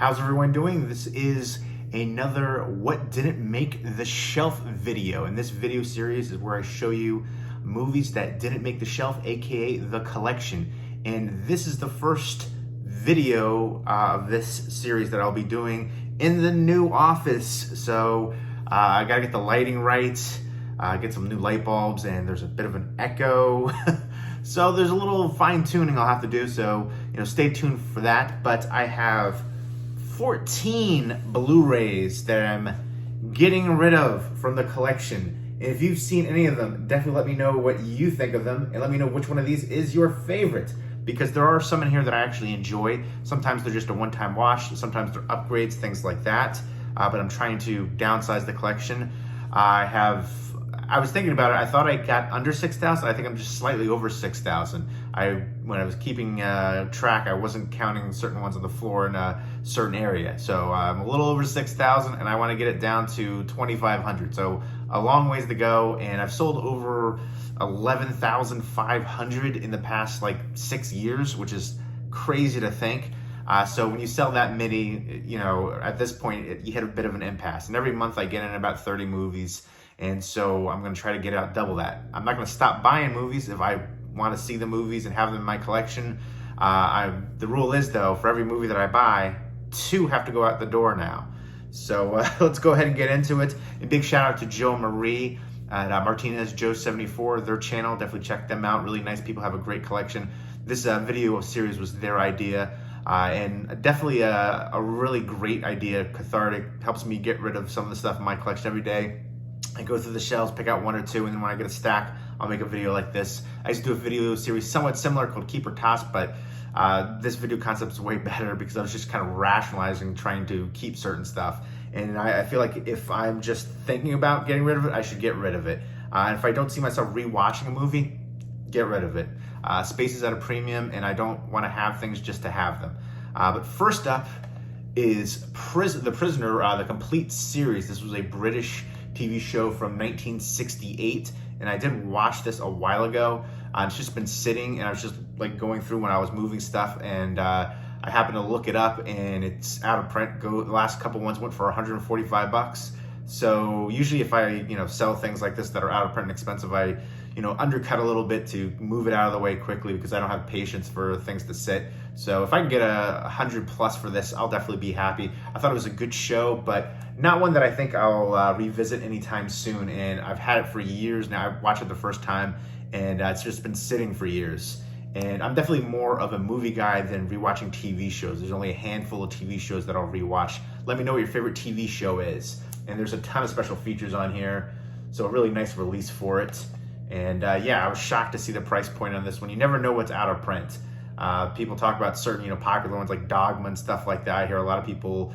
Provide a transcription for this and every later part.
How's everyone doing? This is another What Didn't Make the Shelf video. And this video series is where I show you movies that didn't make the shelf, aka the collection. And this is the first video of this series that I'll be doing in the new office. So I gotta get the lighting right, get some new light bulbs, and there's a bit of an echo. So there's a little fine tuning I'll have to do, so stay tuned for that. But I have 14 Blu-Rays that I'm getting rid of from the collection. And if you've seen any of them, definitely let me know what you think of them, and let me know which one of these is your favorite, because there are some in here that I actually enjoy. Sometimes they're just a one-time watch, sometimes they're upgrades, things like that. But I'm trying to downsize the collection. I was thinking about it. I thought I got under 6,000. I think I'm just slightly over 6,000. When I was keeping track, I wasn't counting certain ones on the floor in a certain area. So I'm a little over 6,000, and I want to get it down to 2,500. So a long ways to go, and I've sold over 11,500 in the past 6 years, which is crazy to think. So when you sell that many, at this point, you hit a bit of an impasse. And every month I get in about 30 movies. And so I'm going to try to get out double that. I'm not going to stop buying movies if I want to see the movies and have them in my collection. The rule is, though, for every movie that I buy, 2 have to go out the door now. So let's go ahead and get into it. A big shout out to Joe Marie at Martinez Joe 74, their channel. Definitely check them out. Really nice people, have a great collection. This video series was their idea. And definitely a really great idea, cathartic, helps me get rid of some of the stuff in my collection every day. I go through the shelves, pick out 1 or 2, and then when I get a stack, I'll make a video like this. I used to do a video series somewhat similar called Keep or Toss, but this video concept is way better because I was just kind of rationalizing, trying to keep certain stuff. And I feel like if I'm just thinking about getting rid of it, I should get rid of it. And if I don't see myself rewatching a movie, get rid of it. Space is at a premium, and I don't want to have things just to have them. But first up is The Prisoner, the complete series. This was a British TV show from 1968, and I did watch this a while ago. It's just been sitting, and I was just going through when I was moving stuff, and I happened to look it up, and it's out of print. The last couple ones went for 145 bucks. So usually if I sell things like this that are out of print and expensive, I undercut a little bit to move it out of the way quickly, because I don't have patience for things to sit. So if I can get 100 plus for this, I'll definitely be happy. I thought it was a good show, but not one that I think I'll revisit anytime soon. And I've had it for years now. I watched it the first time, and it's just been sitting for years. And I'm definitely more of a movie guy than rewatching TV shows. There's only a handful of TV shows that I'll rewatch. Let me know what your favorite TV show is. And there's a ton of special features on here, so a really nice release for it. And yeah, I was shocked to see the price point on this one. You never know what's out of print. People talk about certain popular ones like Dogma and stuff like that. I hear a lot of people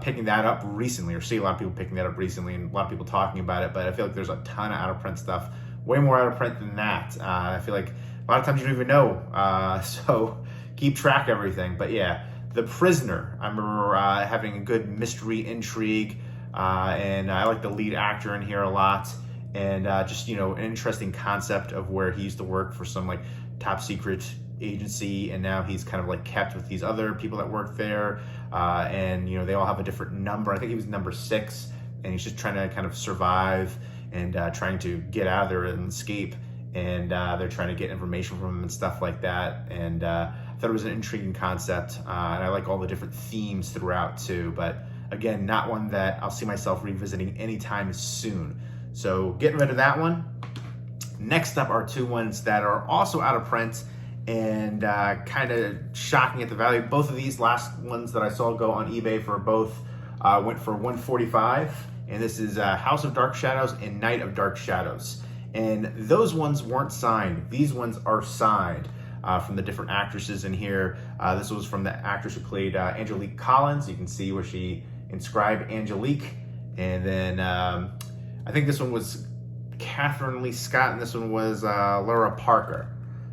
picking that up recently, or see a lot of people picking that up recently, and a lot of people talking about it. But I feel like there's a ton of out of print stuff, way more out of print than that. I feel like a lot of times you don't even know. So keep track of everything. But yeah, The Prisoner. I remember having a good mystery intrigue, and I like the lead actor in here a lot. And just an interesting concept of where he used to work for some top secret agency, and now he's kind of kept with these other people that work there, and they all have a different number. I think he was number 6, and he's just trying to kind of survive and trying to get out of there and escape. And they're trying to get information from him and stuff like that. And I thought it was an intriguing concept, and I like all the different themes throughout too. But again, not one that I'll see myself revisiting anytime soon. So getting rid of that one. Next up are 2 ones that are also out of print and kind of shocking at the value. Both of these last ones that I saw go on eBay for both went for $145. And this is House of Dark Shadows and Night of Dark Shadows. And those ones weren't signed. These ones are signed from the different actresses in here. This was from the actress who played Angelique Collins. You can see where she inscribed Angelique. And then I think this one was Catherine Lee Scott, and this one was Laura Parker.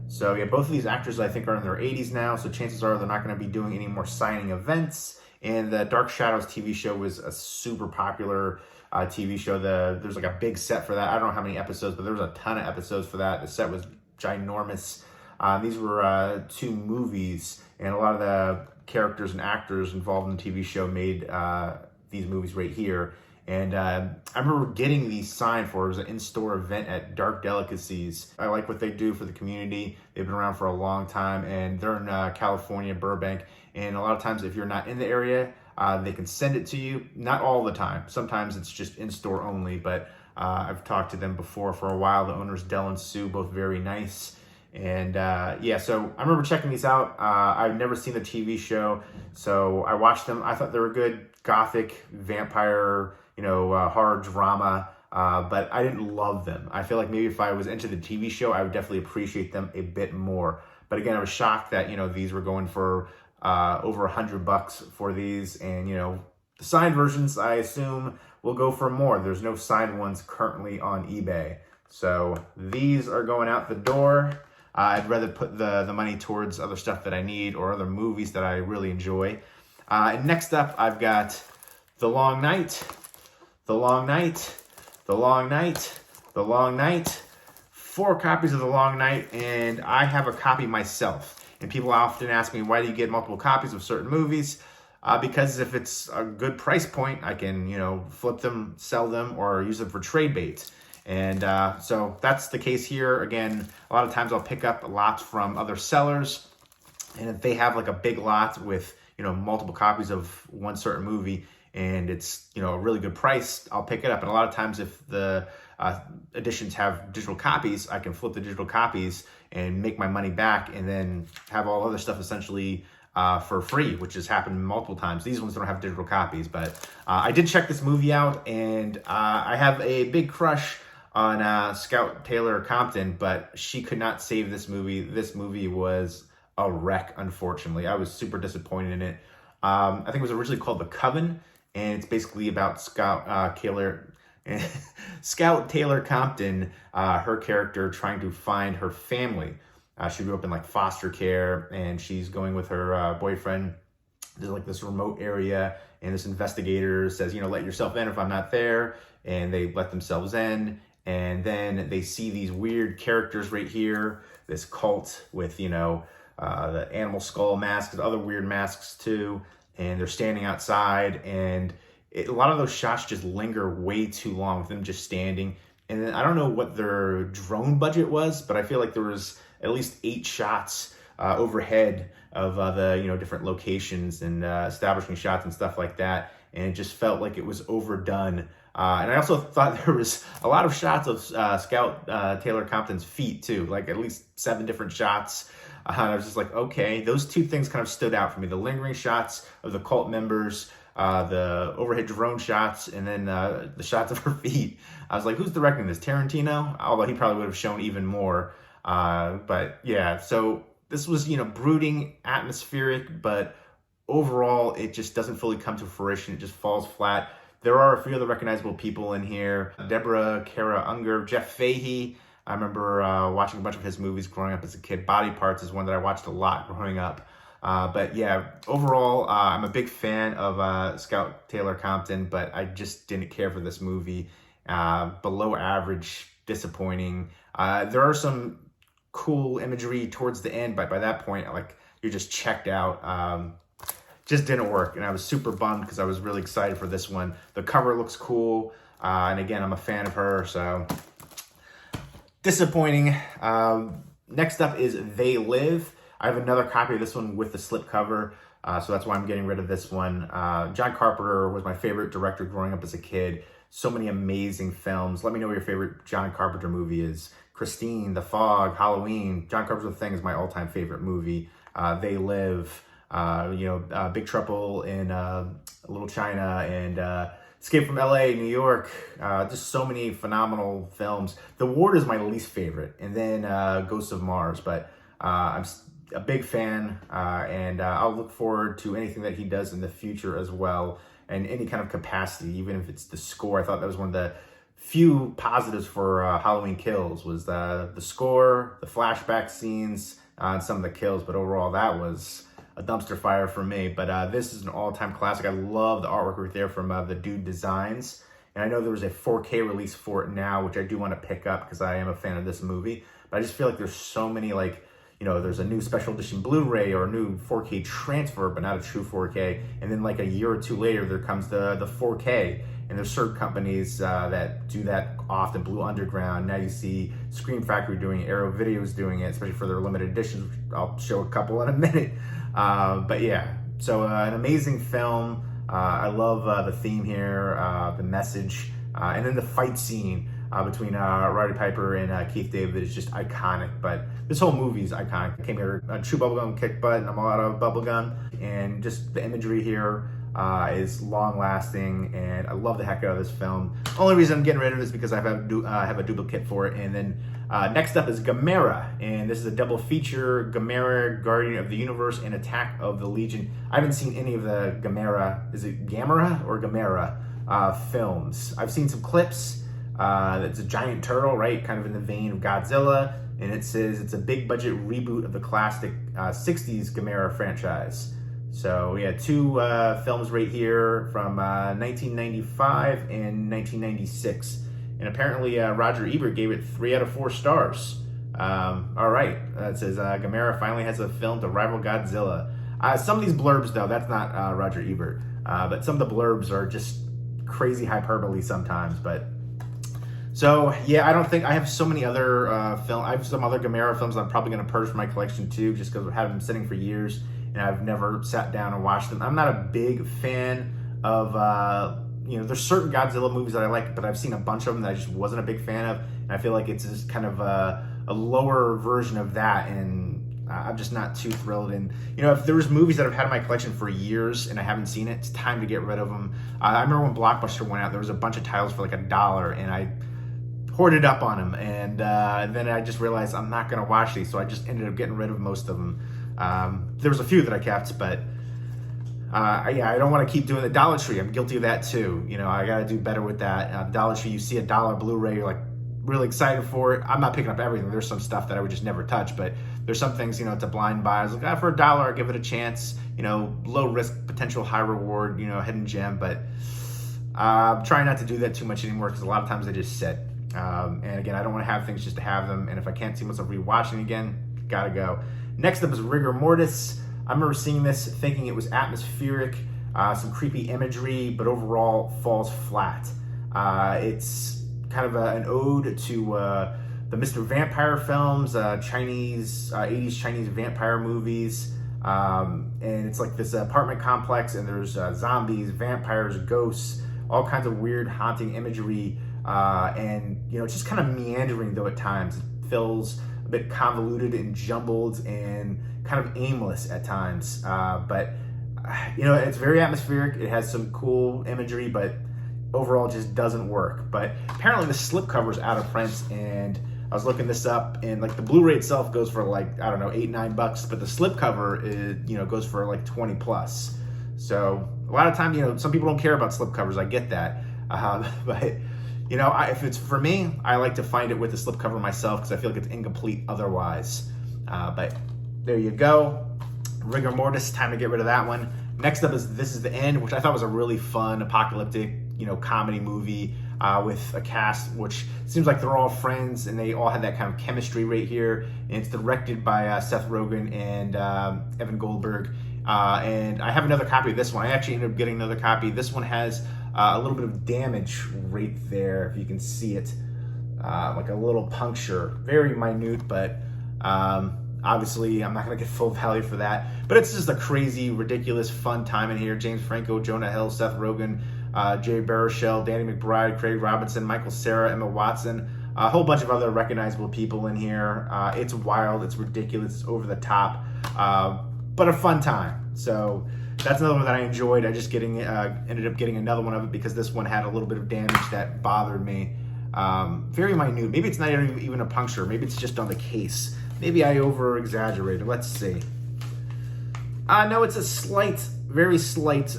So yeah, both of these actors I think are in their 80s now, so chances are they're not going to be doing any more signing events. And the Dark Shadows TV show was a super popular TV show. There's a big set for that. I don't know how many episodes, but there was a ton of episodes for that. The set was ginormous. These were 2 movies, and a lot of the characters and actors involved in the TV show made these movies right here. And I remember getting these signed for. It was an in-store event at Dark Delicacies. I like what they do for the community. They've been around for a long time, and they're in California, Burbank. And a lot of times, if you're not in the area, they can send it to you. Not all the time. Sometimes it's just in-store only, but I've talked to them before for a while. The owners, Del and Sue, both very nice. And yeah, so I remember checking these out. I've never seen the TV show, so I watched them. I thought they were good gothic vampire, horror drama, but I didn't love them. I feel like maybe if I was into the TV show, I would definitely appreciate them a bit more. But again, I was shocked that, these were going for over $100 for these. And, the signed versions, I assume, will go for more. There's no signed ones currently on eBay. So these are going out the door. I'd rather put the money towards other stuff that I need or other movies that I really enjoy. And next up, I've got The Long Night, The Long Night, The Long Night, The Long Night. 4 copies of The Long Night, and I have a copy myself. And people often ask me, why do you get multiple copies of certain movies? Because if it's a good price point, I can, flip them, sell them, or use them for trade bait. And so that's the case here. Again, a lot of times I'll pick up lots from other sellers. And if they have like a big lot with, multiple copies of one certain movie, and it's, a really good price, I'll pick it up. And a lot of times if the editions have digital copies, I can flip the digital copies and make my money back and then have all other stuff essentially for free, which has happened multiple times. These ones don't have digital copies, but I did check this movie out, and I have a big crush on Scout Taylor Compton, but she could not save this movie. This movie was a wreck, unfortunately. I was super disappointed in it. I think it was originally called The Coven, and it's basically about Scout Taylor Compton, her character trying to find her family. She grew up in like foster care, and she's going with her boyfriend. There's like this remote area, and this investigator says, let yourself in if I'm not there. And they let themselves in, and then they see these weird characters right here, this cult with, the animal skull masks, other weird masks too, and they're standing outside, and a lot of those shots just linger way too long with them just standing. And then I don't know what their drone budget was, but I feel like there was at least 8 shots overhead of the different locations and establishing shots and stuff like that, and it just felt like it was overdone. And I also thought there was a lot of shots of Scout Taylor Compton's feet too, like at least 7 different shots. And I was just like, okay, those 2 things kind of stood out for me: the lingering shots of the cult members, the overhead drone shots, and then the shots of her feet. I was like, who's directing this? Tarantino? Although he probably would have shown even more. But yeah, so this was, brooding, atmospheric, but overall, it just doesn't fully come to fruition. It just falls flat. There are a few other recognizable people in here: Deborah Kara Unger, Jeff Fahey. I remember watching a bunch of his movies growing up as a kid. Body Parts is one that I watched a lot growing up. But yeah, overall, I'm a big fan of Scout Taylor Compton, but I just didn't care for this movie. Below average, disappointing. There are some cool imagery towards the end, but by that point, like, you're just checked out. Just didn't work, and I was super bummed because I was really excited for this one. The cover looks cool, and again, I'm a fan of her, so disappointing. Next up is They Live. I have another copy of this one with the slipcover, so that's why I'm getting rid of this one. John Carpenter was my favorite director growing up as a kid. So many amazing films. Let me know what your favorite John Carpenter movie is. Christine, The Fog, Halloween. John Carpenter's The Thing is my all-time favorite movie. They Live, Big Trouble in Little China, and Escape from LA, New York. Just so many phenomenal films. The Ward is my least favorite, and then Ghosts of Mars, but I'm a big fan, and I'll look forward to anything that he does in the future as well, and any kind of capacity, even if it's the score. I thought that was one of the few positives for Halloween Kills, was the score, the flashback scenes, and some of the kills, but overall that was a dumpster fire for me. But this is an all-time classic. I love the artwork right there from the Dude Designs, and I know there was a 4K release for it now, which I do want to pick up because I am a fan of this movie. But I just feel like there's so many, like, there's a new special edition Blu-ray or a new 4K transfer, but not a true 4K. And then like a year or two later, there comes the 4K. And there's certain companies that do that often. Blue Underground. Now you see Scream Factory doing it, Arrow Video's doing it, especially for their limited editions, which I'll show a couple in a minute. But yeah, so an amazing film. I love the theme here, the message, and then the fight scene between Roddy Piper and Keith David is just iconic. But this whole movie is iconic. I came here a true bubblegum kick butt, and I'm all out of bubblegum. And just the imagery here is long lasting, and I love the heck out of this film. Only reason I'm getting rid of it is because I have a duplicate for it. And then next up is Gamera, and this is a double feature: Gamera, Guardian of the Universe, and Attack of the Legion. I haven't seen any of the Gamera, is it Gamera or Gamera films. I've seen some clips. It's a giant turtle, right? Kind of in the vein of Godzilla. And it says it's a big budget reboot of the classic 60s Gamera franchise. So we had two films right here from 1995 and 1996. And apparently Roger Ebert gave it 3 out of 4 stars. All right, it says Gamera finally has a film to rival Godzilla. Some of these blurbs, though, that's not Roger Ebert. But some of the blurbs are just crazy hyperbole sometimes. But so yeah, I don't think I have so many other I have some other Gamera films I'm probably going to purge from my collection too, just because I've had them sitting for years and I've never sat down and watched them. I'm not a big fan of there's certain Godzilla movies that I like, but I've seen a bunch of them that I just wasn't a big fan of, and I feel like it's just kind of a lower version of that, and I'm just not too thrilled. And if there was movies that I've had in my collection for years and I haven't seen it, it's time to get rid of them. I remember when Blockbuster went out, there was a bunch of titles for like $1, and I hoarded up on them, and then I just realized I'm not going to watch these, so I just ended up getting rid of most of them. There was a few that I kept, but I don't want to keep doing the Dollar Tree. I'm guilty of that too. I got to do better with that. Dollar Tree, you see a $1 Blu-ray, you're like really excited for it. I'm not picking up everything. There's some stuff that I would just never touch, but there's some things, it's a blind buy. I was like, for $1, I'll give it a chance. Low risk, potential high reward, hidden gem, but I'm trying not to do that too much anymore because a lot of times they just sit. And again, I don't want to have things just to have them. And if I can't see myself rewatching again, gotta go. Next up is Rigor Mortis. I remember seeing this thinking it was atmospheric, some creepy imagery, but overall falls flat. It's kind of an ode to the Mr. Vampire films, Chinese 80s Chinese vampire movies. And it's like this apartment complex, and there's zombies, vampires, ghosts, all kinds of weird haunting imagery. And it's just kind of meandering though at times. It feels a bit convoluted and jumbled and kind of aimless at times. But it's very atmospheric. It has some cool imagery, but overall it just doesn't work. But apparently the slipcover is out of print, and I was looking this up, and like the Blu-ray itself goes for like, I don't know, $8-9, but the slipcover is, goes for like 20 plus. So a lot of times, some people don't care about slipcovers. I get that. But if it's for me, I like to find it with the slipcover myself because I feel like it's incomplete otherwise. But there you go. Rigor Mortis, time to get rid of that one. Next up is This Is the End, which I thought was a really fun, apocalyptic, comedy movie with a cast which seems like they're all friends and they all have that kind of chemistry right here. And it's directed by Seth Rogen and Evan Goldberg. And I have another copy of this one. I actually ended up getting another copy. This one has a little bit of damage right there, if you can see it, like a little puncture, very minute, but obviously I'm not going to get full value for that. But it's just a crazy, ridiculous, fun time in here. James Franco, Jonah Hill, Seth Rogen, Jay Baruchel, Danny McBride, Craig Robinson, Michael Cera, Emma Watson, a whole bunch of other recognizable people in here. It's wild, it's ridiculous, it's over the top, but a fun time. So that's another one that I enjoyed. I just ended up getting another one of it because this one had a little bit of damage that bothered me. Very minute. Maybe it's not even a puncture. Maybe it's just on the case. Maybe I over-exaggerated. Let's see. No, it's a slight, very slight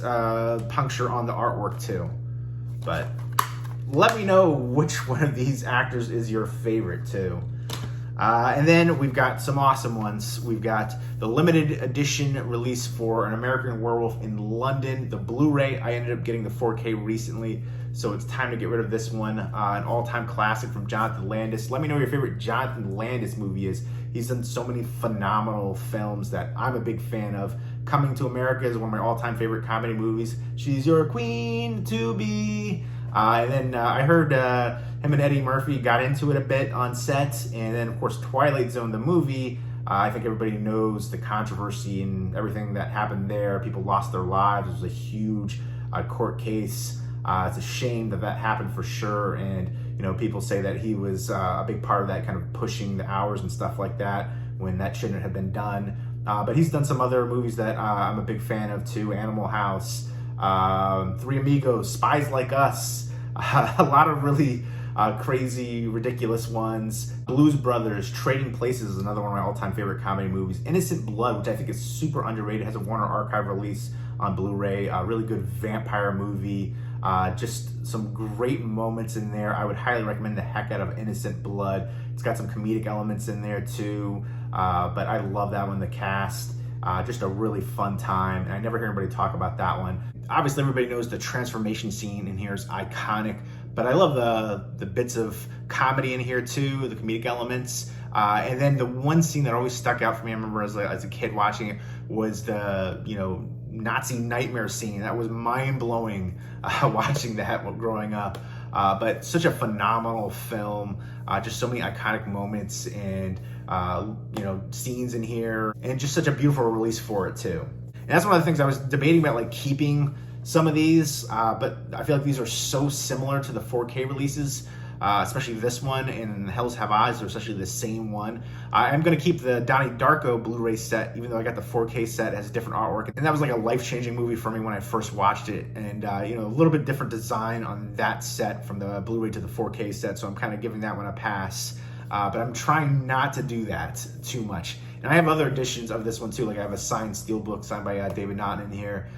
puncture on the artwork too. But let me know which one of these actors is your favorite too. And then we've got some awesome ones. We've got the limited edition release for An American Werewolf in London, the Blu-ray. I ended up getting the 4K recently, so it's time to get rid of this one. An all-time classic from Jonathan Landis. Let me know what your favorite Jonathan Landis movie is. He's done so many phenomenal films that I'm a big fan of. Coming to America is one of my all-time favorite comedy movies. She's Your Queen to Be. And then I heard him and Eddie Murphy got into it a bit on set. And then, of course, Twilight Zone, the movie. I think everybody knows the controversy and everything that happened there. People lost their lives. It was a huge court case. It's a shame that that happened for sure. And, you know, people say that he was a big part of that, kind of pushing the hours and stuff like that when that shouldn't have been done. But he's done some other movies that I'm a big fan of too. Animal House, Three Amigos, Spies Like Us, a lot of really crazy, ridiculous ones. Blues Brothers, Trading Places is another one of my all-time favorite comedy movies. Innocent Blood, which I think is super underrated, has a Warner Archive release on Blu-ray. A really good vampire movie. Just some great moments in there. I would highly recommend the heck out of Innocent Blood. It's got some comedic elements in there too, but I love that one. The cast, just a really fun time, and I never hear anybody talk about that one. Obviously, everybody knows the transformation scene in here is iconic, but I love the bits of comedy in here too, the comedic elements. And then the one scene that always stuck out for me, I remember as a kid watching it, was the, you know, Nazi nightmare scene. That was mind-blowing watching that growing up. But such a phenomenal film, just so many iconic moments and you know, scenes in here, and just such a beautiful release for it too. And that's one of the things I was debating about, like keeping some of these, but I feel like these are so similar to the 4K releases. Especially this one and Hells Have Eyes are essentially the same one. I'm going to keep the Donnie Darko Blu-ray set, even though I got the 4K set. It has different artwork. And that was like a life-changing movie for me when I first watched it. And, you know, a little bit different design on that set from the Blu-ray to the 4K set. So I'm kind of giving that one a pass. But I'm trying not to do that too much. And I have other editions of this one too. Like I have a signed Steelbook signed by David Naughton in here.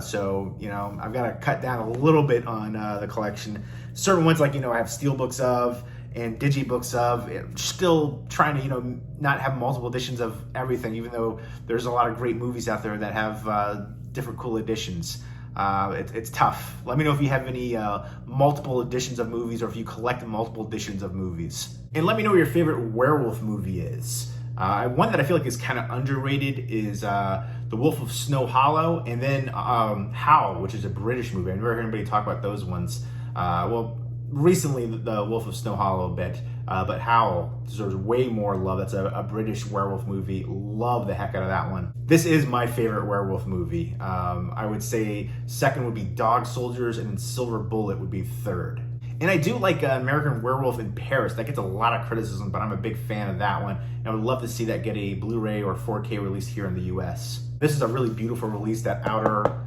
So, you know, I've got to cut down a little bit on the collection. Certain ones, like, you know, I have Steelbooks of and Digibooks of. Still trying to, you know, not have multiple editions of everything, even though there's a lot of great movies out there that have different cool editions. It's tough. Let me know if you have any multiple editions of movies, or if you collect multiple editions of movies. And let me know what your favorite werewolf movie is. One that I feel like is kind of underrated is The Wolf of Snow Hollow, and then Howl, which is a British movie. I've never heard anybody talk about those ones. Well, recently The Wolf of Snow Hollow a bit, but Howl deserves way more love. That's a British werewolf movie. Love the heck out of that one. This is my favorite werewolf movie. I would say second would be Dog Soldiers, and then Silver Bullet would be third. And I do like American Werewolf in Paris. That gets a lot of criticism, but I'm a big fan of that one. And I would love to see that get a Blu-ray or 4K release here in the US. This is a really beautiful release, that outer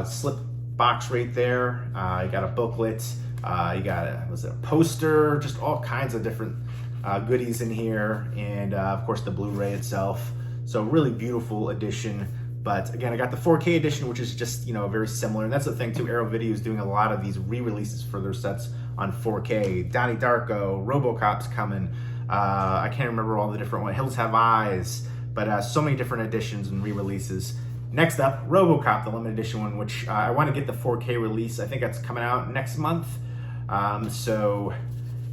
slip box right there. You got a booklet, you got a poster, just all kinds of different goodies in here. And of course the Blu-ray itself. So really beautiful edition. But again, I got the 4K edition, which is just, you know, very similar. And that's the thing too, Arrow Video is doing a lot of these re-releases for their sets on 4K. Donnie Darko, Robocop's coming. I can't remember all the different ones. Hills Have Eyes, but so many different editions and re-releases. Next up, Robocop, the limited edition one, which I want to get the 4K release. I think that's coming out next month. So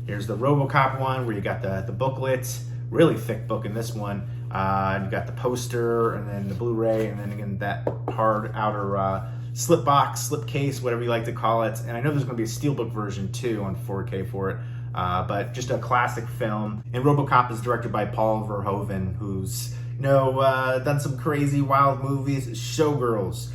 here's the Robocop one, where you got the booklet, really thick book in this one. And you got the poster, and then the Blu-ray, and then again that hard outer slip box, slip case, whatever you like to call it. And I know there's going to be a Steelbook version too on 4K for it. But just a classic film. And Robocop is directed by Paul Verhoeven, who's, you know, done some crazy wild movies. Showgirls,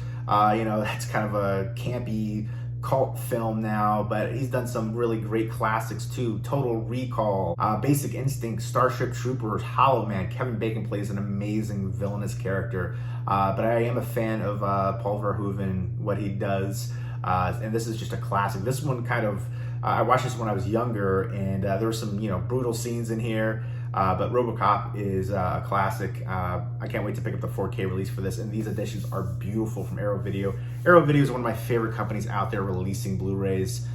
you know, that's kind of a campy cult film now, but he's done some really great classics too. Total Recall, Basic Instinct, Starship Troopers, Hollow Man. Kevin Bacon plays an amazing villainous character, but I am a fan of Paul Verhoeven, what he does, and this is just a classic. This one kind of, I watched this when I was younger, and there were some, you know, brutal scenes in here. But Robocop is a classic. I can't wait to pick up the 4K release for this, and these editions are beautiful from Arrow Video. Arrow Video is one of my favorite companies out there releasing Blu-rays.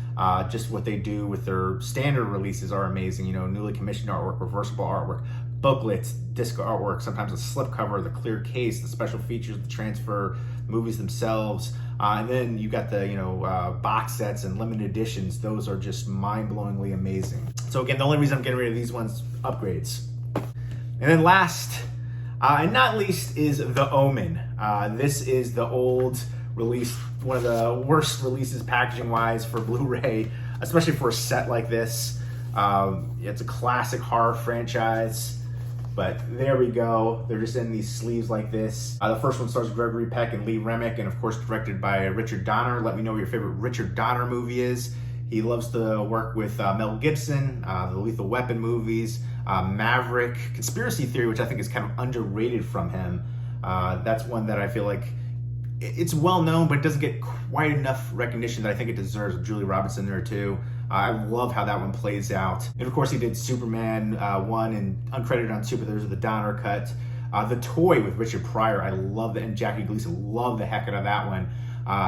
Just what they do with their standard releases are amazing. You know, newly commissioned artwork, reversible artwork, booklets, disc artwork, sometimes a slipcover, the clear case, the special features, the transfer, movies themselves. And then you got the, box sets and limited editions. Those are just mind-blowingly amazing. So again, the only reason I'm getting rid of these ones, upgrades. And then last, and not least, is the Omen. This is the old release, one of the worst releases packaging-wise for Blu-ray, especially for a set like this. It's a classic horror franchise. But there we go. They're just in these sleeves like this. The first one stars Gregory Peck and Lee Remick, and of course directed by Richard Donner. Let me know what your favorite Richard Donner movie is. He loves to work with Mel Gibson, the Lethal Weapon movies, Maverick, Conspiracy Theory, which I think is kind of underrated from him. That's one that I feel like it's well known, but it doesn't get quite enough recognition that I think it deserves. Julie Roberts in there too. I love how that one plays out. And of course he did Superman 1 and uncredited on 2, but there's the Donner cut. The Toy with Richard Pryor, I love that, and Jackie Gleason, love the heck out of that one.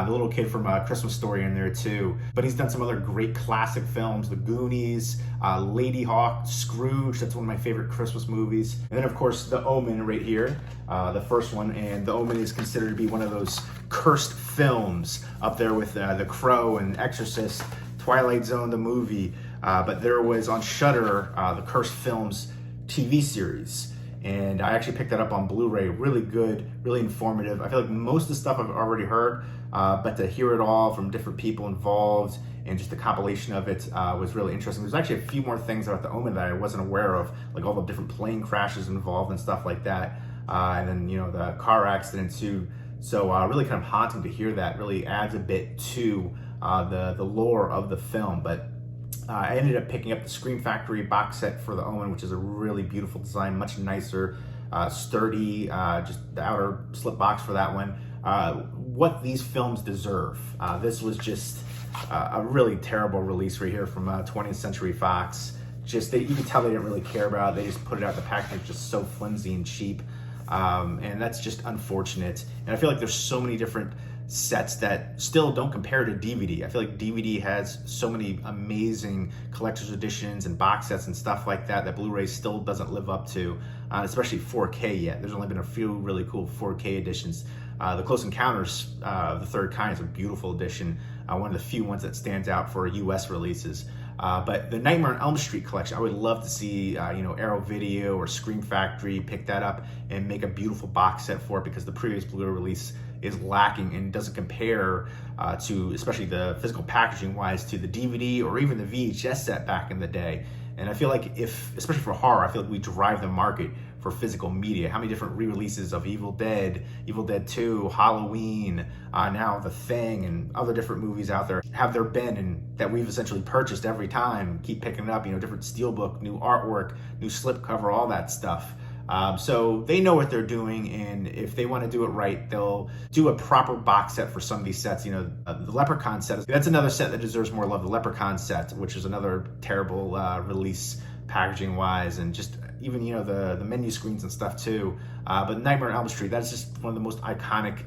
The little kid from Christmas Story in there too. But he's done some other great classic films, The Goonies, Lady Hawk, Scrooge, that's one of my favorite Christmas movies. And then of course The Omen right here, the first one, and The Omen is considered to be one of those cursed films up there with The Crow and Exorcist, Twilight Zone, the movie, but there was on Shudder, the Cursed Films TV series, and I actually picked that up on Blu-ray. Really good, really informative. I feel like most of the stuff I've already heard, but to hear it all from different people involved and just the compilation of it was really interesting. There's actually a few more things about The Omen that I wasn't aware of, like all the different plane crashes involved and stuff like that, and then the car accident too. So really kind of haunting to hear that. Really adds a bit to the lore of the film. But I ended up picking up the Scream Factory box set for The Omen, which is a really beautiful design, much nicer, sturdy, just the outer slip box for that one. What these films deserve. This was just a really terrible release right here from 20th Century Fox. You can tell they didn't really care about it. They just put it out. The packaging is just so flimsy and cheap. And that's just unfortunate. And I feel like there's so many different sets that still don't compare to DVD. I feel like DVD has so many amazing collector's editions and box sets and stuff like that that Blu-ray still doesn't live up to, especially 4K yet. There's only been a few really cool 4K editions. The Close Encounters of the Third Kind is a beautiful edition, one of the few ones that stands out for US releases. But the Nightmare on Elm Street collection, I would love to see, Arrow Video or Scream Factory pick that up and make a beautiful box set for it, because the previous Blu-ray release is lacking and doesn't compare to, especially the physical packaging wise, to the DVD or even the VHS set back in the day. And I feel like especially for horror, I feel like we drive the market for physical media. How many different re-releases of Evil Dead 2, Halloween, now The Thing, and other different movies out there have there been, and that we've essentially purchased every time, keep picking it up, different steelbook, new artwork, new slipcover, all that stuff. So they know what they're doing, and if they want to do it right, they'll do a proper box set for some of these sets. The Leprechaun set, that's another set that deserves more love. The Leprechaun set, which is another terrible release packaging wise, and just even the menu screens and stuff too. But Nightmare on Elm Street, that's just one of the most iconic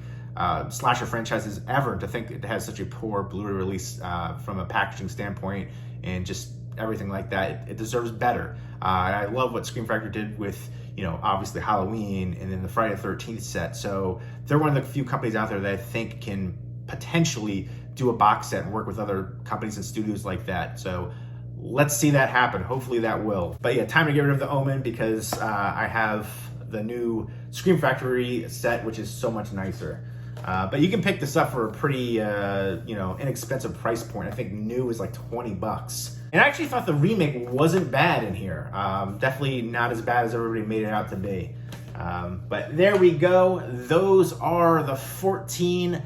slasher franchises ever. To think it has such a poor Blu-ray release from a packaging standpoint and just everything like that, it deserves better. And I love what Scream Factory did with obviously Halloween and then the Friday the 13th set. So they're one of the few companies out there that I think can potentially do a box set and work with other companies and studios like that. So let's see that happen. Hopefully that will. But yeah, time to get rid of the Omen, because I have the new Scream Factory set, which is so much nicer. But you can pick this up for a pretty, inexpensive price point. I think new is like $20. And I actually thought the remake wasn't bad in here. Definitely not as bad as everybody made it out to be. But there we go. Those are the 14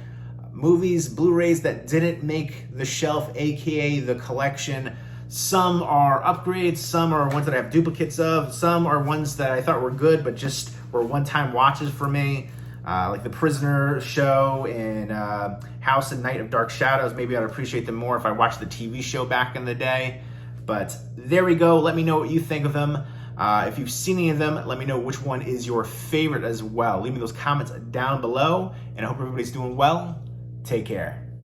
movies, Blu-rays that didn't make the shelf, aka the collection. Some are upgrades, some are ones that I have duplicates of, some are ones that I thought were good but just were one-time watches for me. Like The Prisoner show and House and Night of Dark Shadows. Maybe I'd appreciate them more if I watched the TV show back in the day. But there we go. Let me know what you think of them. If you've seen any of them, let me know which one is your favorite as well. Leave me those comments down below, and I hope everybody's doing well. Take care.